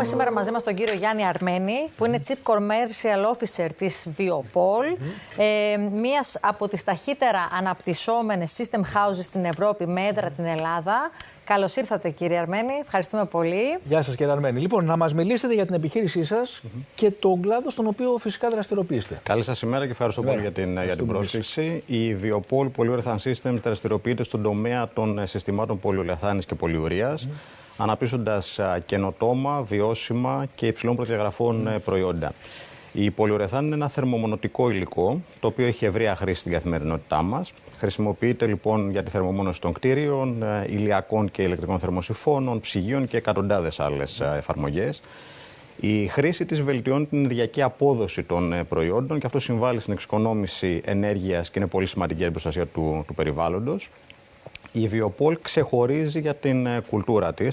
σήμερα μαζί μας τον κύριο Γιάννη Αρμένη, που είναι Chief Commercial Officer της Viopol, μίας από τις ταχύτερα αναπτυσσόμενες system houses στην Ευρώπη με έδρα την Ελλάδα. Καλώς ήρθατε, κύριε Αρμένη. Ευχαριστούμε πολύ. Γεια σας, κύριε Αρμένη. Λοιπόν, να μας μιλήσετε για την επιχείρησή σας και τον κλάδο στον οποίο φυσικά δραστηριοποιείστε. Καλή σας ημέρα και ευχαριστώ πολύ για την πρόσκληση. Η Viopol Polyurethane Systems δραστηριοποιείται στον τομέα των συστημάτων πολυουρεθάνης και πολυουρίας, αναπτύσσοντας καινοτόμα, βιώσιμα και υψηλών προδιαγραφών προϊόντα. Η πολυουρεθάνη είναι ένα θερμομονωτικό υλικό, το οποίο έχει ευρεία χρήση στην καθημερινότητά μας. Χρησιμοποιείται λοιπόν για τη θερμομόνωση των κτίριων, ηλιακών και ηλεκτρικών θερμοσυφώνων, ψυγείων και εκατοντάδες άλλες εφαρμογές. Η χρήση της βελτιώνει την ενεργειακή απόδοση των προϊόντων και αυτό συμβάλλει στην εξοικονόμηση ενέργειας και είναι πολύ σημαντική για την προστασία του περιβάλλοντος. Η Viopol ξεχωρίζει για την κουλτούρα της.